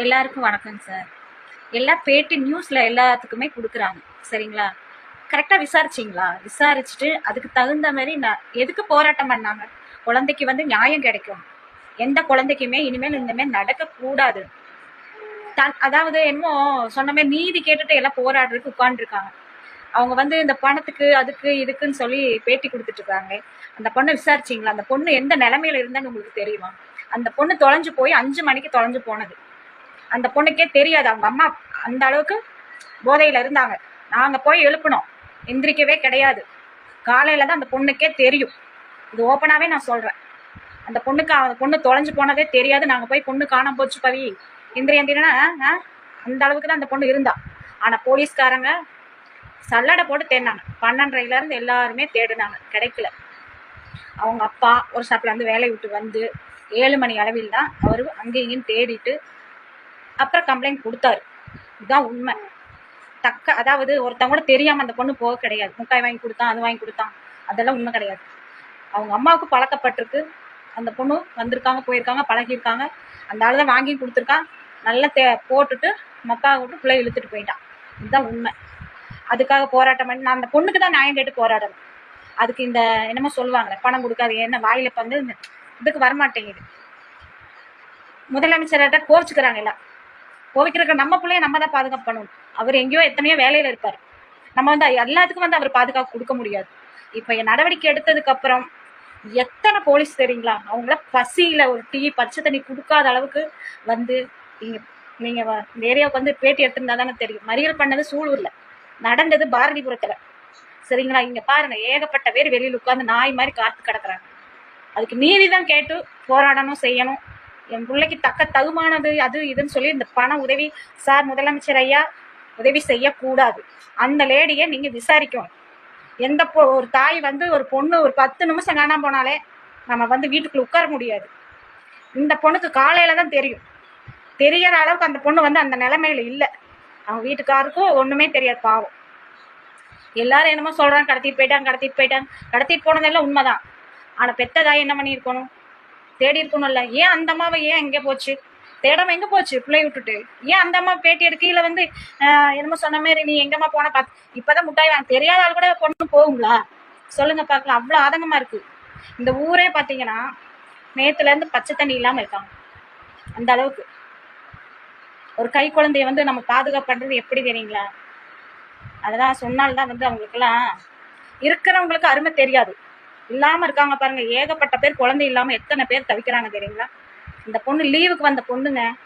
எல்லாருக்கும் வணக்கம் சார். எல்லா பேட்டி நியூஸ்ல எல்லாத்துக்குமே கொடுக்குறாங்க, சரிங்களா? கரெக்டாக விசாரிச்சிங்களா? விசாரிச்சுட்டு அதுக்கு தகுந்த மாதிரி எதுக்கு போராட்டம் பண்ணாங்க? குழந்தைக்கு வந்து நியாயம் கிடைக்கும். எந்த குழந்தைக்குமே இனிமேல் இந்த மாதிரி நடக்கக்கூடாது. அதாவது என்னமோ சொன்ன மாதிரி நீதி கேட்டுட்டு எல்லாம் போராடுறதுக்கு உட்காந்துருக்காங்க. அவங்க வந்து இந்த பணத்துக்கு அதுக்கு இதுக்குன்னு சொல்லி பேட்டி கொடுத்துட்டு இருக்காங்க. அந்த பொண்ணை விசாரிச்சிங்களா? அந்த பொண்ணு எந்த நிலைமையில இருந்தான்னு உங்களுக்கு தெரியுமா? அந்த பொண்ணு தொலைஞ்சு போய் 5 மணிக்கு தொலைஞ்சு போனது. அந்த பொண்ணுக்கே தெரியாது. அவங்க அம்மா அந்த அளவுக்கு போதையில இருந்தாங்க. நாங்க போய் எழுப்பினோம், எந்திரிக்கவே கிடையாது. காலையில தான் அந்த பொண்ணுக்கே தெரியும். இது ஓப்பனாவே நான் சொல்றேன். அந்த பொண்ணு தொலைஞ்சு போனதே தெரியாது. நாங்க போய் பொண்ணு காணாம போச்சு பவி எந்திரினா அந்த அளவுக்கு தான் அந்த பொண்ணு இருந்தா. ஆனா போலீஸ்காரங்க சல்லடை போட்டு தேடினாங்க. 12:30 இருந்து எல்லாருமே தேடினாங்க, கிடைக்கல. அவங்க அப்பா ஒரு ஷாப்ல இருந்து வேலையை விட்டு வந்து 7 மணி அளவில் தான் அவரு அங்கேயும் தேடிட்டு அப்புறம் கம்ப்ளைண்ட் கொடுத்தாரு. இதுதான் உண்மை. அதாவது ஒருத்தவங்க கூட தெரியாம அந்த பொண்ணு போக கிடையாது. முட்டாய் வாங்கி கொடுத்தான், அது வாங்கி கொடுத்தான், அதெல்லாம் உண்மை கிடையாது. அவங்க அம்மாவுக்கு பழக்கப்பட்டிருக்கு. அந்த பொண்ணு வந்திருக்காங்க, போயிருக்காங்க, பழகிருக்காங்க. அந்த ஆள் தான் வாங்கி கொடுத்துருக்கான். நல்லா போட்டுட்டு மக்கா விட்டு பிள்ளை இழுத்துட்டு போயிட்டான். இதுதான் உண்மை. அதுக்காக போராட்டம் பண்ணி நான் அந்த பொண்ணுக்கு தான் நியாயம் கேட்டு போராடணும். அதுக்கு இந்த என்னமோ சொல்லுவாங்களே, பணம் கொடுக்காது என்ன வாயில வந்து இதுக்கு வரமாட்டேங்குது. முதலமைச்சர்கிட்ட கோவிச்சுக்கிறாங்க எல்லாம். கோவிக்கிறக்க நம்ம பிள்ளைய நம்ம தான் பாதுகாப்பு பண்ணணும். அவர் எங்கேயோ எத்தனையோ வேலையில இருப்பார். நம்ம வந்து எல்லாத்துக்கும் வந்து அவர் பாதுகாப்பு கொடுக்க முடியாது. இப்ப நடவடிக்கை எடுத்ததுக்கு அப்புறம் எத்தனை போலீஸ் தெரியுங்களா? அவங்கள பசியில ஒரு டீ பச்சை தண்ணி கொடுக்காத அளவுக்கு வந்து நீங்க இந்த ஏரியாவுக்கு வந்து பேட்டி எடுத்திருந்தா தானே தெரியும். மறியல் பண்ணது சூலூர்ல, நடந்தது பாரதிபுரத்துல, சரிங்களா? இங்க பாருங்க, ஏகப்பட்ட பேர் வெளியில் உட்கார்ந்து நாய் மாதிரி காத்து கிடக்குறாங்க. அதுக்கு நீதி தான் கேட்டு போராடணும், செய்யணும். என் பிள்ளைக்கு தக்க தகுமானது அது இதுன்னு சொல்லி இந்த பண உதவி சார் முதலமைச்சர் ஐயா உதவி செய்யக்கூடாது. அந்த லேடியை நீங்க விசாரிக்கணும். எந்த ஒரு தாய் வந்து ஒரு பொண்ணு ஒரு 10 நிமிஷம் காணாம போனாலே நம்ம வந்து வீட்டுக்குள்ள உட்கார முடியாது. இந்த பொண்ணுக்கு காலையில தான் தெரியும். தெரியற அளவுக்கு அந்த பொண்ணு வந்து அந்த நிலைமையில இல்லை. அவங்க வீட்டுக்காருக்கும் ஒண்ணுமே தெரியாது, பாவம். எல்லாரும் என்னமோ சொல்றாங்க, கடத்திட்டு போனதெல்லாம் உண்மைதான். ஆனா பெத்ததாய் என்ன பண்ணியிருக்கணும்? தேடி இருக்கணும்ல. ஏன் அந்த அம்மாவை ஏன் எங்கே போச்சு? தேடாம எங்க போச்சு பிள்ளை விட்டுட்டு? ஏன் அந்த அம்மா பேட்டி எடுக்கையில வந்து என்னமோ சொன்ன மாதிரி நீ எங்கம்மா போன இப்பதான் முட்டாய் வாங்க தெரியாத ஆள் கூட பொண்ணு போகுங்களா? சொல்லுங்க பார்க்கலாம். அவ்வளவு ஆதங்கமா இருக்கு. இந்த ஊரே பாத்தீங்கன்னா நேத்துல இருந்து பச்சை தண்ணி இல்லாம இருக்காங்க. அந்த அளவுக்கு ஒரு கை குழந்தைய வந்து நம்ம பாதுகாப்பு பண்றது எப்படி தெரியுங்களா? அதெல்லாம் சொன்னால்தான் வந்து அவங்களுக்கு எல்லாம் இருக்கிறவங்களுக்கு அருமை தெரியாது. இல்லாம இருக்காங்க பாருங்க, ஏகப்பட்ட பேர் குழந்தை இல்லாம எத்தனை பேர் தவிக்கிறாங்க தெரியுங்களா? இந்த பொண்ணு லீவுக்கு வந்த பொண்ணுங்க.